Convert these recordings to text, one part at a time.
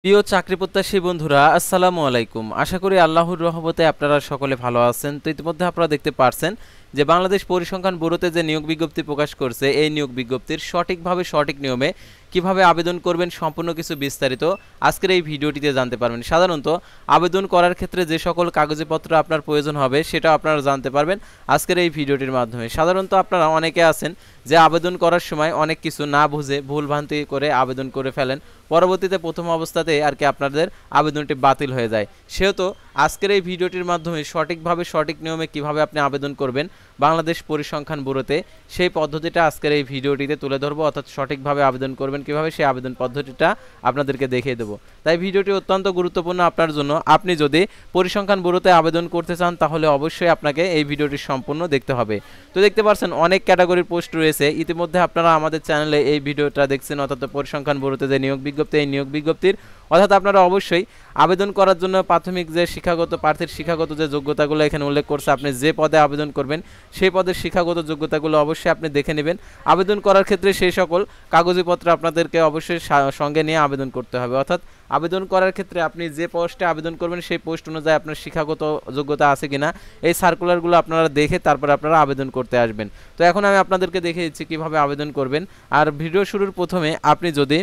প্রিয় চাকরি প্রত্যাশী বন্ধুরা, আসসালামু আলাইকুম। আশা করি আল্লাহর রহমতে আপনারা সকলে ভালো আছেন। তো ইতিমধ্যে আপনারা দেখতে পারছেন যে বাংলাদেশ পরিসংখ্যান ব্যুরোতে যে নিয়োগ বিজ্ঞপ্তি প্রকাশ করছে, এই নিয়োগ বিজ্ঞপ্তির সঠিকভাবে সঠিক নিয়মে কিভাবে আবেদন করবেন সম্পূর্ণ কিছু বিস্তারিত আজকের এই ভিডিওটিতে জানতে পারবেন। সাধারণত আবেদন করার ক্ষেত্রে যে সকল কাগজপত্র আপনার প্রয়োজন হবে সেটা আপনারা জানতে পারবেন আজকের এই ভিডিওটির মাধ্যমে। সাধারণত আপনারা অনেকে আছেন যে আবেদন করার সময় অনেক কিছু না বুঝে ভুলভ্রান্তি করে আবেদন করে ফেলেন, পরবর্তীতে প্রথম অবস্থাতে আর কি আপনাদের আবেদনটি বাতিল হয়ে যায়। সেহেতু আজকের এই ভিডিওটির মাধ্যমে সঠিকভাবে সঠিক নিয়মে কিভাবে আপনি আবেদন করবেন বাংলাদেশ পরিসংখ্যান ব্যুরোতে সেই পদ্ধতিটা আজকের এই ভিডিওটিতে তুলে ধরবো, অর্থাৎ সঠিকভাবে আবেদন করবেন কিভাবে সেই আবেদন পদ্ধতিটা আপনাদেরকে দেখিয়ে দেবো। তাই ভিডিওটি অত্যন্ত গুরুত্বপূর্ণ আপনার জন্য। আপনি যদি পরিসংখ্যান ব্যুরোতে আবেদন করতে চান তাহলে অবশ্যই আপনাকে এই ভিডিওটি সম্পূর্ণ দেখতে হবে। তো দেখতে পাচ্ছেন অনেক ক্যাটাগরির পোস্ট রয়েছে। ইতিমধ্যে আপনারা আমাদের চ্যানেলে এই ভিডিওটা দেখছেন, অর্থাৎ পরিসংখ্যান ব্যুরোতে যে নিয়োগ বিজ্ঞপ্তি, এই নিয়োগ বিজ্ঞপ্তির অর্থাৎ আপনারা অবশ্যই আবেদন করার জন্য প্রাথমিক যে শিক্ষাগত প্রার্থীর শিক্ষাগত যে যোগ্যতাগুলো এখানে উল্লেখ করছে, আপনি যে পদে আবেদন করবেন সেই পদের শিক্ষাগত যোগ্যতাগুলো অবশ্যই আপনি দেখে নেবেন। আবেদন করার ক্ষেত্রে সেই সকল কাগজপত্র আপনাদেরকে অবশ্যই সঙ্গে নিয়ে আবেদন করতে হবে। অর্থাৎ আবেদন করার ক্ষেত্রে আপনি যে পোস্টে আবেদন করবেন সেই পোস্ট অনুযায়ী আপনার শিক্ষাগত যোগ্যতা আছে কিনা এই সার্কুলারগুলো আপনারা দেখে তারপরে আপনারা আবেদন করতে আসবেন। তো এখন আমি আপনাদেরকে দেখিয়ে দিচ্ছি কীভাবে আবেদন করবেন। আর ভিডিও শুরুর প্রথমে আপনি যদি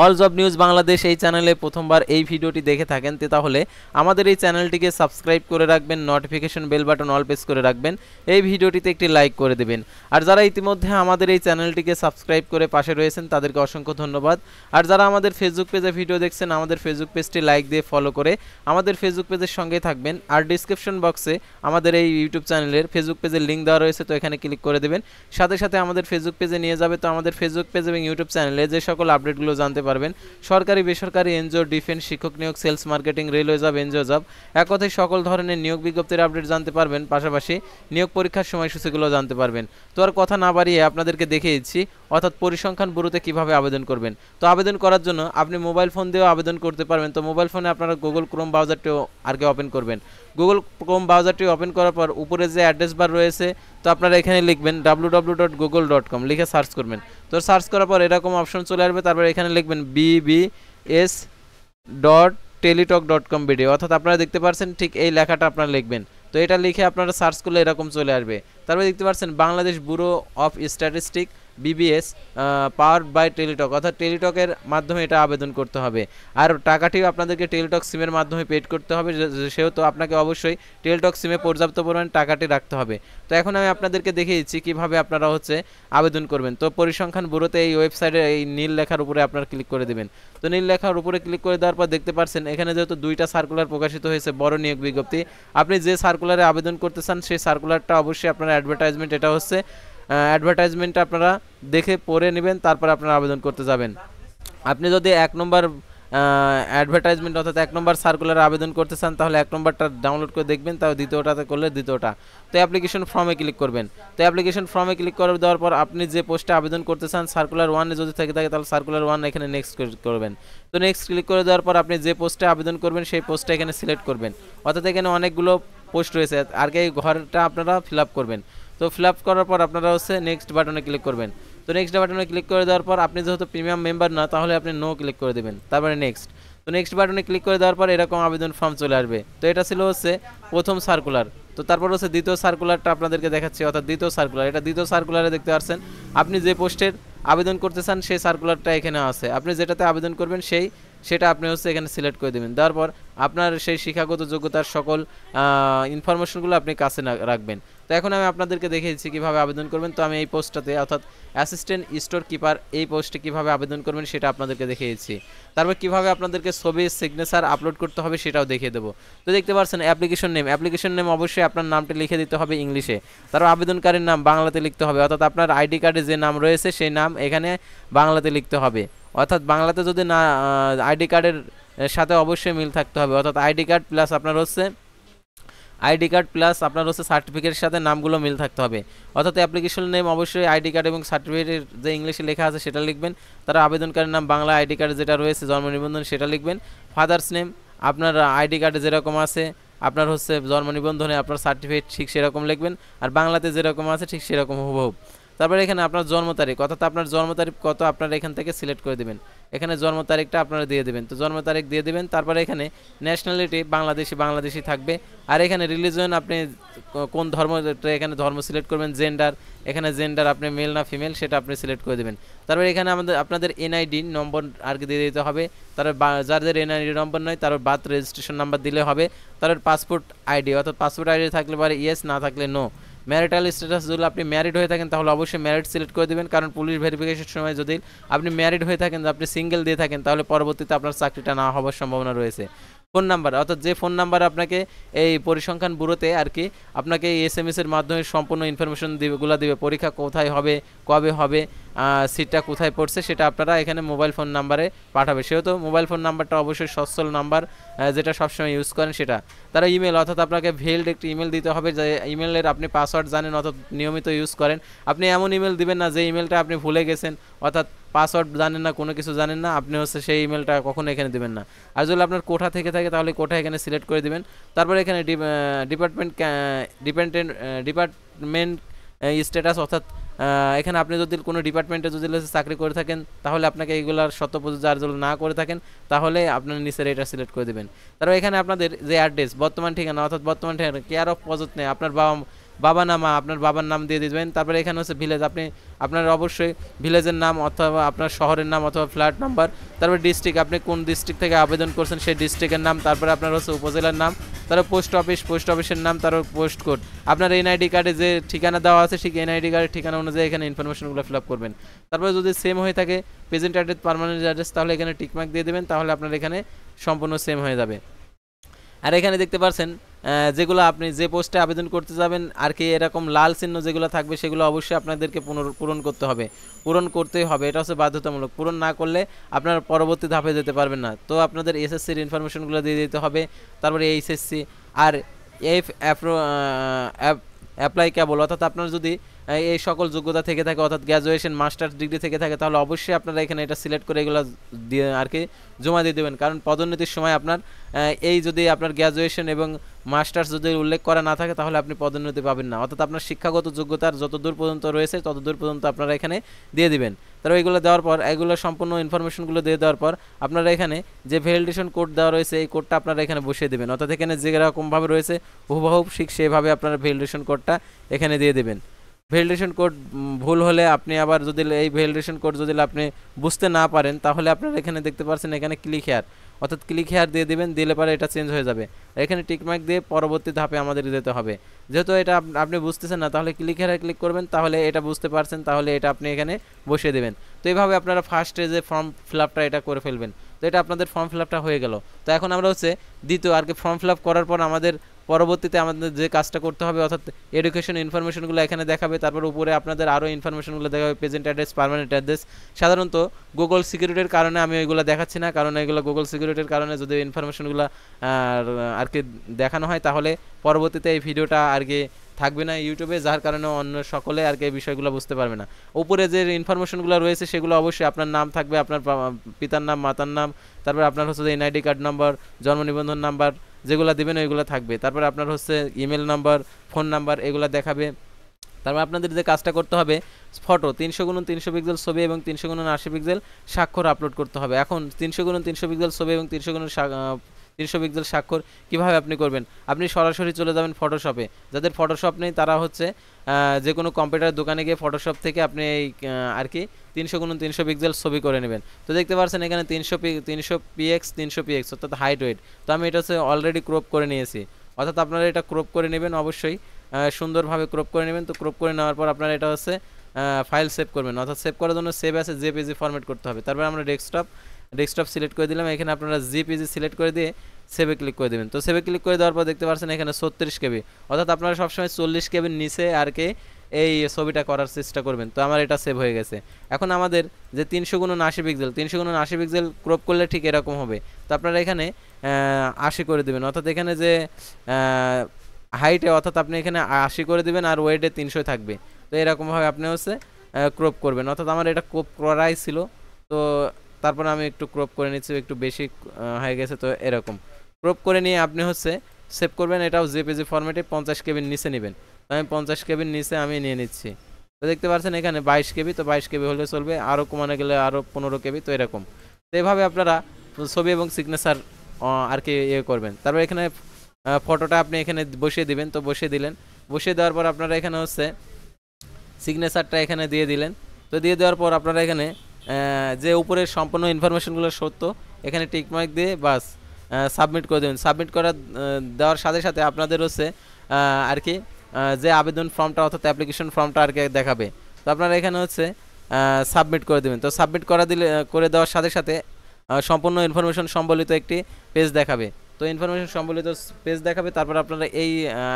অল জব নিউজ বাংলাদেশ এই চ্যানেলে প্রথমবার এই ভিডিওটি দেখে থাকেন তাহলে আমাদের এই চ্যানেলটিকে সাবস্ক্রাইব করে রাখবেন, notification bell button all press করে রাখবেন, এই ভিডিওটিতে একটি লাইক করে দেবেন। আর যারা ইতিমধ্যে আমাদের এই চ্যানেলটিকে সাবস্ক্রাইব করে পাশে রয়েছেন তাদেরকে অসংখ্য ধন্যবাদ। আর যারা আমাদের ফেসবুক পেজে ভিডিও দেখছেন আমাদের ফেসবুক পেজটি লাইক দিয়ে ফলো করে আমাদের ফেসবুক পেজের সঙ্গে থাকবেন। আর ডিসক্রিপশন বক্সে আমাদের এই ইউটিউব চ্যানেলের ফেসবুক পেজের লিঙ্ক দেওয়া রয়েছে, তো এখানে ক্লিক করে দেবেন। সাথে সাথে আমাদের ফেসবুক পেজে নিয়ে যাবে। তো আমাদের ফেসবুক পেজ এবং ইউটিউব চ্যানেলে যে সকল আপডেটগুলো জানতে পারবেন, সরকারি বেসরকারি এনজিও, ডিফেন্স, শিক্ষক নিয়োগ, sales marketing, railway job, NGO job, এক কথায় সকল ধরনের নিয়োগ বিজ্ঞপ্তির আপডেট জানতে পারবেন। পাশাপাশি নিয়োগ পরীক্ষার সময়সূচিগুলো জানতে পারবেন। তো আর কথা না বাড়িয়ে আপনাদেরকে দেখিয়ে দিচ্ছি অর্থাৎ পরিসংখ্যান ব্যুরোতে কিভাবে আবেদন করবেন। তো আবেদন করার জন্য আপনি মোবাইল ফোন দিয়েও আবেদন করতে পারবেন। তো মোবাইল ফোনে আপনারা গুগল ক্রোম ব্রাউজারটিও আর কি ওপেন করবেন। গুগল ক্রোম ব্রাউজারটি ওপেন করার পর উপরে যে অ্যাড্রেস বার রয়েছে, তো আপনারা এখানে লিখবেন www.google.com লিখে সার্চ করবেন। তো সার্চ করার পর এরকম অপশন চলে আসবে। তারপর এখানে লিখবেন bbs.teletalk.com ভিডিও, অর্থাৎ আপনারা দেখতে পাচ্ছেন ঠিক এই লেখাটা আপনারা লিখবেন। তো এটা লিখে আপনারা সার্চ করলে এরকম চলে আসবে। তারপরে দেখতে পাচ্ছেন Bangladesh bureau of statistic BBS powered by Teletalk, অর্থাৎ টেলিটকের মাধ্যমে এটা আবেদন করতে হবে। আর টাকাটিও আপনাদেরকে টেলিটক সিমের মাধ্যমে পেড করতে হবে, সেহেতু আপনাকে অবশ্যই টেলিটক সিমে পর্যাপ্ত পরিমাণ টাকাটি রাখতে হবে। তো এখন আমি আপনাদেরকে দেখিয়ে দিচ্ছি কীভাবে আপনারা আবেদন করবেন। তো পরিসংখ্যান ব্যুরোতে এই ওয়েবসাইটে এই নীল লেখার উপরে আপনারা ক্লিক করে দেবেন। তো নীল লেখার উপরে ক্লিক করে দেওয়ার পর দেখতে পাচ্ছেন এখানে যেহেতু দুইটা সার্কুলার প্রকাশিত হয়েছে, বড় নিয়োগ বিজ্ঞপ্তি, আপনি যে সার্কুলারে আবেদন করতে চান সেই সার্কুলারটা অবশ্যই আপনার অ্যাডভার্টাইজমেন্ট, এটা অ্যাডভার্টাইজমেন্টটা আপনারা দেখে পড়ে নেবেন, তারপর আপনারা আবেদন করতে যাবেন। আপনি যদি 1 নম্বর অ্যাডভার্টাইজমেন্ট অর্থাৎ 1 নম্বর সার্কুলারে আবেদন করতে চান তাহলে 1 নম্বরটা ডাউনলোড করে দেখবেন, তাও দ্বিতীয়টাতে করলে দ্বিতীয়টা। তো অ্যাপ্লিকেশন ফর্মে ক্লিক করবেন। তো অ্যাপ্লিকেশন ফর্মে ক্লিক করে দেওয়ার পর আপনি যে পোস্টে আবেদন করতে চান সার্কুলার 1 যদি থাকে তাহলে সার্কুলার 1 এখানে নেক্সট করবেন। তো নেক্সট ক্লিক করে দেওয়ার পর আপনি যে পোস্টে আবেদন করবেন সেই পোস্টটা এখানে সিলেক্ট করবেন। অর্থাৎ এখানে অনেকগুলো পোস্ট রয়েছে, আর এই ঘরটা আপনারা ফিল আপ করবেন। তো ফিল আপ করার পর আপনারা নেক্সট বাটনে ক্লিক করবেন। তো নেক্সট বাটনে ক্লিক করে দেওয়ার পর আপনি যেহেতু প্রিমিয়াম মেম্বার না তাহলে আপনি নো ক্লিক করে দেবেন, তারপরে নেক্সট। তো নেক্সট বাটনে ক্লিক করে দেওয়ার পর এরকম আবেদন ফর্ম চলে আসবে। তো এটা ছিল প্রথম সার্কুলার। তো তারপর দ্বিতীয় সার্কুলারটা আপনাদেরকে দেখাচ্ছি, অর্থাৎ দ্বিতীয় সার্কুলার। এটা দ্বিতীয় সার্কুলারে দেখতে পাচ্ছেন আপনি যে পোস্টের আবেদন করতে চান সেই সার্কুলারটা এখানে আছে। আপনি যেটাতে আবেদন করবেন সেটা আপনি এখানে সিলেক্ট করে দেবেন। দেওয়ার পর আপনার সেই শিক্ষাগত যোগ্যতার সকল ইনফরমেশনগুলো আপনি কাছে রাখবেন। তো এখন আমি আপনাদেরকে দেখিয়েছি কীভাবে আবেদন করবেন। তো আমি এই পোস্টটাতে অর্থাৎ অ্যাসিস্ট্যান্ট স্টোর কিপার এই পোস্টে কীভাবে আবেদন করবেন সেটা আপনাদেরকে দেখিয়েছি। তারপর কীভাবে আপনাদেরকে ছবি সিগনেচার আপলোড করতে হবে সেটাও দেখিয়ে দেবো। তো দেখতে পাচ্ছেন অ্যাপ্লিকেশন নেম অবশ্যই আপনার নামটি লিখে দিতে হবে ইংলিশে, তারপর আবেদনকারীর নাম বাংলাতে লিখতে হবে, অর্থাৎ আপনার আইডি কার্ডে যে নাম রয়েছে সেই নাম এখানে বাংলাতে লিখতে হবে। অর্থাৎ বাংলাতে যদি না আইডি কার্ডের সাথে অবশ্যই মিল থাকতে হবে, অর্থাৎ আইডি কার্ড প্লাস আপনার সার্টিফিকেটের সাথে নামগুলো মিল থাকতে হবে। অর্থাৎ অ্যাপ্লিকেশন নেম অবশ্যই আইডি কার্ড এবং সার্টিফিকেটের যে ইংলিশে লেখা আছে সেটা লিখবেন। তারা আবেদনকারীর নাম বাংলা আইডি কার্ডে যেটা রয়েছে জন্ম নিবন্ধন সেটা লিখবেন। ফাদার্স নেম আপনার আইডি কার্ডে যেরকম আছে আপনার জন্ম নিবন্ধনে আপনার সার্টিফিকেট ঠিক সেরকম লিখবেন, আর বাংলাতে যেরকম আছে ঠিক সেরকম হুবহু। তারপরে এখানে আপনার জন্ম তারিখ, অর্থাৎ আপনার জন্ম তারিখ কত আপনারা এখান থেকে সিলেক্ট করে দিবেন। এখানে জন্ম তারিখটা আপনারা দিয়ে দিবেন, তো জন্ম তারিখ দিয়ে দিবেন। তারপরে এখানে ন্যাশনালিটি বাংলাদেশি থাকবে। আর এখানে রিলিজন আপনি কোন ধর্ম, এখানে ধর্ম সিলেক্ট করবেন। জেন্ডার, এখানে জেন্ডার আপনি মেল না ফিমেল সেটা আপনি সিলেক্ট করে দেবেন। তারপরে এখানে আপনাদের এনআইডি নম্বর আর কি দিয়ে দিতে হবে। তারপর যাদের এনআইডি নম্বর নয় তার বার্থ রেজিস্ট্রেশন নাম্বার দিলে হবে। তারপর পাসপোর্ট আইডি, অর্থাৎ পাসপোর্ট আইডি থাকলে পারে ইয়েস, না থাকলে নো। ম্যারিটাল স্ট্যাটাস, যদি আপনি ম্যারিড হয়ে থাকেন তাহলে অবশ্যই ম্যারিড সিলেক্ট করে দেবেন, কারণ পুলিশ ভেরিফিকেশনের সময় যদি আপনি ম্যারিড হয়ে থাকেন, আপনি সিঙ্গেল দিয়ে থাকেন, তাহলে পরবর্তীতে আপনার চাকরিটা না হওয়ার সম্ভাবনা রয়েছে। ফোন নাম্বার, অর্থাৎ যে ফোন নাম্বার আপনাকে এই পরিসংখ্যান ব্যুরোতে আর কি আপনাকে এসএমএস এর মাধ্যমে সম্পূর্ণ ইনফরমেশন দিবে, পরীক্ষা কোথায় হবে, কবে হবে, সিটটা কোথায় পড়ছে, সেটা আপনারা এখানে মোবাইল ফোন নাম্বারে পাঠাবে। সেহেতু মোবাইল ফোন নাম্বারটা অবশ্যই সচ্ছল নাম্বার, যেটা সবসময় ইউজ করেন সেটা। তারা ইমেল, অর্থাৎ আপনাকে ভেলড একটি ইমেল দিতে হবে, যে ইমেলের আপনি পাসওয়ার্ড জানেন অর্থাৎ নিয়মিত ইউজ করেন। আপনি এমন ইমেল দিবেন না যে ইমেলটা আপনি ভুলে গেছেন, অর্থাৎ পাসওয়ার্ড জানেন না, কোনো কিছু জানেন না, আপনি হচ্ছে সেই ইমেলটা কখনো এখানে দিবেন না। আর যদি আপনার কোঠা থেকে থাকে তাহলে কোঠা এখানে সিলেক্ট করে দিবেন। তারপরে এখানে ডিপার্টমেন্ট স্ট্যাটাস, অর্থাৎ এখানে আপনি যদি কোনো ডিপার্টমেন্টে যদি চাকরি করে থাকেন তাহলে আপনাকে এইগুলার প্রযোজ্য, আর যদি না করে থাকেন তাহলে আপনার নিচের এটা সিলেক্ট করে দেবেন। তারপর এখানে আপনাদের যে অ্যাড্রেস, বর্তমান ঠিকানা, অর্থাৎ বর্তমান ঠিকানা, কেয়ার অফ পজিট নেই, আপনার বাবা নাম, আপনার বাবার নাম দিয়ে দিবেন। তারপরে এখানে হচ্ছে ভিলেজ, আপনার অবশ্যই ভিলেজের নাম অথবা আপনার শহরের নাম অথবা ফ্ল্যাট নাম্বার। তারপর ডিস্ট্রিক্ট, আপনি কোন ডিস্ট্রিক্ট থেকে আবেদন করছেন সেই ডিস্ট্রিক্টের নাম। তারপরে আপনার হচ্ছে উপজেলার নাম। তারপর পোস্ট অফিসের নাম। তারপর পোস্ট কোড, আপনার এনআইডি কার্ডে যে ঠিকানা দেওয়া আছে সেই এনআইডি কার্ডের ঠিকানা অনুযায়ী এখানে ইনফরমেশনগুলো ফিল আপ করবেন। তারপরে যদি সেম হয়ে থাকে প্রেজেন্ট অ্যাড্রেস, পার্মানেন্ট অ্যাড্রেস, তাহলে এখানে টিকমার্ক দিয়ে দেবেন, তাহলে আপনার এখানে সম্পূর্ণ সেম হয়ে যাবে। আর এখানে দেখতে পাচ্ছেন যেগুলো আপনি যে পোস্টে আবেদন করতে যাবেন আর কি, এরকম লাল চিহ্ন যেগুলো থাকবে সেগুলো অবশ্যই আপনাদেরকে পূরণ করতেই হবে, এটা হচ্ছে বাধ্যতামূলক। পূরণ না করলে আপনার পরবর্তী ধাপে যেতে পারবেন না। তো আপনাদের এসএসসির ইনফরমেশনগুলো দিয়ে দিতে হবে। তারপরে এইচএসসি আর এফ অ্যাপ্লাইকেবল, অর্থাৎ আপনার যদি এই সকল যোগ্যতা থেকে থাকে, অর্থাৎ গ্র্যাজুয়েশন মাস্টার্স ডিগ্রি থেকে থাকে, তাহলে অবশ্যই আপনারা এখানে এটা সিলেক্ট করে এগুলো দিয়ে আর কি জমা দিয়ে দেবেন। কারণ পদোন্নতির সময় আপনার এই যদি আপনার গ্র্যাজুয়েশন এবং মাস্টার্স যদি উল্লেখ করা না থাকে তাহলে আপনি পদোন্নতি পাবেন না, অর্থাৎ আপনার শিক্ষাগত যোগ্যতার যত দূর পর্যন্ত রয়েছে তত দূর পর্যন্ত আপনারা এখানে দিয়ে দিবেন। তারপর এগুলো দেওয়ার পর, এগুলো সম্পূর্ণ ইনফরমেশনগুলো দিয়ে দেওয়ার পর আপনারা এখানে যে ভ্যালিডেশন কোড দেওয়া রয়েছে এই কোডটা আপনারা এখানে বসিয়ে দেবেন, অর্থাৎ এখানে যেরকমভাবে রয়েছে হুবহু ঠিক সেভাবে আপনারা ভ্যালিডেশন কোডটা এখানে দিয়ে দেবেন। ভ্যালিডেশন কোড ভুল হলে আপনি আবার যদি এই ভ্যালিডেশন কোড যদি আপনি বুঝতে না পারেন তাহলে আপনারা এখানে দেখতে পাচ্ছেন এখানে ক্লিক হেয়ার, অর্থাৎ ক্লিক হেয়ার দিয়ে দিবেন, দিলে পরে এটা চেঞ্জ হয়ে যাবে। এখানে টিকমার্ক দিয়ে পরবর্তী ধাপে আমাদের যেতে হবে। যেহেতু এটা আপনি বুঝতেছেন না তাহলে ক্লিক হেয়ারে ক্লিক করবেন, তাহলে এটা বুঝতে পারছেন, তাহলে এটা আপনি এখানে বসিয়ে দেবেন। তো এইভাবে আপনারা ফার্স্টে যে ফর্ম ফিল আপটা এটা করে ফেলবেন। তো এটা আপনাদের ফর্ম ফিল আপটা হয়ে গেল। তো এখন আমরা হচ্ছে দ্বিতীয় আর কি ফর্ম ফিল আপ করার পর আমাদের পরবর্তীতে আমাদের যে কাজটা করতে হবে, অর্থাৎ এডুকেশন ইনফরমেশনগুলো এখানে দেখাবে। তারপর উপরে আপনাদের আরও ইনফরমেশনগুলো দেখাবে, প্রেজেন্ট অ্যাড্রেস, পার্মানেন্ট অ্যাড্রেস। সাধারণত গুগল সিকিউরিটির কারণে আমি ওইগুলো দেখাচ্ছি না, কারণ এগুলো গুগল সিকিউরিটির কারণে যদি ইনফরমেশনগুলো আর কি দেখানো হয় তাহলে পরবর্তীতে এই ভিডিওটা আর কি থাকবে না ইউটিউবে, যার কারণে অন্য সকলে আর কি এই বিষয়গুলো বুঝতে পারবে না। উপরে যে ইনফরমেশনগুলো রয়েছে সেগুলো অবশ্যই আপনার নাম থাকবে, আপনার পিতার নাম, মাতার নাম, তারপর আপনার হচ্ছে এনআইডি কার্ড নাম্বার, জন্ম নিবন্ধন নাম্বার যেগুলো দেবেন ওইগুলো থাকবে। তারপর আপনার হচ্ছে ইমেল নাম্বার, ফোন নাম্বার এগুলো দেখাবে। তারপর আপনাদের যে কাজটা করতে হবে, ফটো 300x300 পিক্সেল ছবি এবং 300x80 পিক্সেল স্বাক্ষর আপলোড করতে হবে। এখন 300x300 পিক্সেল ছবি এবং 300x300 পিক্সেল স্বাক্ষর কীভাবে আপনি করবেন? আপনি সরাসরি চলে যাবেন ফটোশপে। যাদের ফটোশপ নেই তারা হচ্ছে যে কোনো কম্পিউটার দোকানে গিয়ে ফটোশপ থেকে আপনি এই আর কি 300x300 পিক্সেল ছবি করে নেবেন। তো দেখতে পাচ্ছেন এখানে 300px অর্থাৎ হাইট ওয়েট। তো আমি এটা হচ্ছে অলরেডি ক্রপ করে নিয়েছি, অর্থাৎ আপনারা এটা ক্রপ করে নেবেন, অবশ্যই সুন্দরভাবে ক্রপ করে নেবেন। তো ক্রপ করে নেওয়ার পর আপনারা এটা হচ্ছে ফাইল সেভ করবেন, অর্থাৎ সেভ করার জন্য সেভ অ্যাজ জেপিজি ফরম্যাট করতে হবে। তারপর আমরা ডেস্কটপ সিলেক্ট করে দিলাম, এখানে আপনারা জেপিজি সিলেক্ট করে দিয়ে সেভে ক্লিক করে দেবেন। তো সেভে ক্লিক করে দেওয়ার পর দেখতে পাচ্ছেন এখানে 36 কেবি, অর্থাৎ আপনারা সবসময় 40 কেবির নিচে আর কি এই ছবিটা করার চেষ্টা করবেন। তো আমার এটা সেভ হয়ে গেছে। এখন আমাদের যে 300x80 পিক্সেল ক্রপ করলে ঠিক এরকম হবে। তো আপনারা এখানে 80 করে দেবেন, অর্থাৎ এখানে যে হাইটে অর্থাৎ আপনি এখানে 80 করে দেবেন আর ওয়েটে 300 থাকবে। তো এরকমভাবে আপনি হচ্ছে ক্রপ করবেন, অর্থাৎ আমার এটা ক্রপ করাই ছিল। তো তারপর আমি একটু ক্রপ করে নিচ্ছি, একটু বেশি হয়ে গেছে। তো এরকম ক্রপ করে নিয়ে আপনি হচ্ছে সেভ করবেন, এটাও জেপিজি ফরম্যাটে 50 কেবির নিচে নেবেন। তো আমি 50 কেবির নিচে আমি নিয়ে নিচ্ছি। তো দেখতে পাচ্ছেন এখানে 22 কেবি, তো 22 কেবি হলে চলবে, আরও কমানো গেলে আরও 15 কেবি, তো এরকম। তো এভাবে আপনারা ছবি এবং সিগনেচার আর কি ইয়ে করবেন। তারপর এখানে ফটোটা আপনি এখানে বসিয়ে দিবেন, তো বসিয়ে দিলেন। বসিয়ে দেওয়ার পর আপনারা এখানে হচ্ছে সিগনেচারটা এখানে দিয়ে দিলেন। তো দিয়ে দেওয়ার পর আপনারা এখানে যে উপরের সম্পূর্ণ ইনফরমেশনগুলো সত্য এখানে টিকমার্ক দিয়ে বাস সাবমিট করে দেবেন। সাবমিট করা দেওয়ার সাথে সাথে আপনাদের হচ্ছে আর কি যে আবেদন ফর্মটা অর্থাৎ অ্যাপ্লিকেশন ফর্মটা আর কি দেখাবে। তো আপনারা এখানে হচ্ছে সাবমিট করে দেবেন। তো সাবমিট করে দেওয়ার সাথে সাথে সম্পূর্ণ ইনফরমেশন সম্বলিত একটি পেজ দেখাবে। তো ইনফরমেশন সম্বলিত পেজ দেখাবে, তারপর আপনারা এই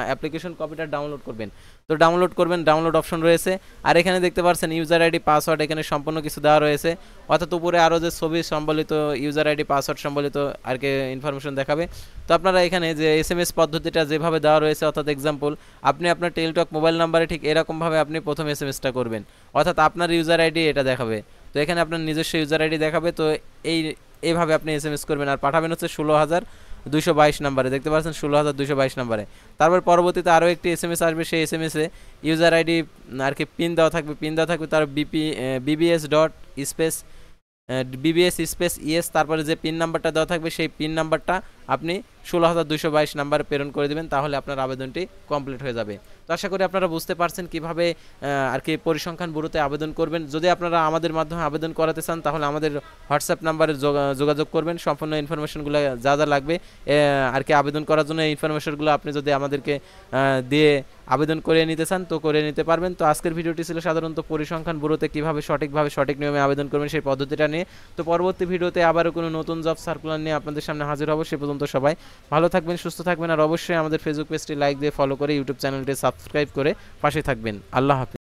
অ্যাপ্লিকেশন কপিটা ডাউনলোড করবেন। তো ডাউনলোড করবেন, ডাউনলোড অপশন রয়েছে। আর এখানে দেখতে পাচ্ছেন ইউজার আইডি পাসওয়ার্ড এখানে সম্পূর্ণ কিছু দেওয়া রয়েছে, অর্থাৎ উপরে আরও যে ছবি সম্বলিত ইউজার আইডি পাসওয়ার্ড সম্বলিত আর কি ইনফরমেশন দেখাবে। তো আপনারা এখানে যে SMS পদ্ধতিটা যেভাবে দেওয়া রয়েছে, অর্থাৎ এক্সাম্পল আপনি আপনার টেলিটক মোবাইল নাম্বারে ঠিক এরকমভাবে আপনি প্রথম SMS-টা করবেন, অর্থাৎ আপনার ইউজার আইডি এটা দেখাবে। তো এখানে আপনার নিজস্ব ইউজার আইডি দেখাবে। তো এইভাবে আপনি SMS করবেন আর পাঠাবেন হচ্ছে 16,222 নাম্বারে। দেখতে পাচ্ছেন 16,222 নাম্বারে। তারপর পরবর্তীতে আরও একটি SMS আসবে, সেই SMS-এ ইউজার আইডি আর কি পিন দেওয়া থাকবে, তার BBS স্পেস ইএস, তারপরে যে পিন নাম্বারটা দেওয়া থাকবে সেই পিন নাম্বারটা আপনি 16,222 নাম্বারে প্রেরণ করে দেবেন, তাহলে আপনার আবেদনটি কমপ্লিট হয়ে যাবে। তো আশা করি আপনারা বুঝতে পারছেন কীভাবে আর কি পরিসংখ্যান ব্যুরোতে আবেদন করবেন। যদি আপনারা আমাদের মাধ্যমে আবেদন করাতে চান তাহলে আমাদের হোয়াটসঅ্যাপ নাম্বারে যোগাযোগ করবেন। সম্পূর্ণ ইনফরমেশনগুলো যা যা লাগবে আর কি আবেদন করার জন্য এই ইনফরমেশনগুলো আপনি যদি আমাদেরকে দিয়ে আবেদন করে নিতে চান তো করে নিতে পারবেন। তো আজকের ভিডিওটি ছিল সাধারণত পরিসংখ্যান ব্যুরোতে কীভাবে সঠিক নিয়মে আবেদন করবেন সেই পদ্ধতিটা নিয়ে। তো পরবর্তী ভিডিওতে আবারও কোনো নতুন জব সার্কুলার নিয়ে আপনাদের সামনে হাজির হব। সে পর্যন্ত সবাই ভালো থাকবেন, সুস্থ থাকবেন, আর অবশ্যই আমাদের ফেসবুক পেজটি লাইক দিয়ে ফলো করে ইউটিউব চ্যানেলটি সাবস্ক্রাইব করে পাশে থাকবেন। আল্লাহ হাফেজ।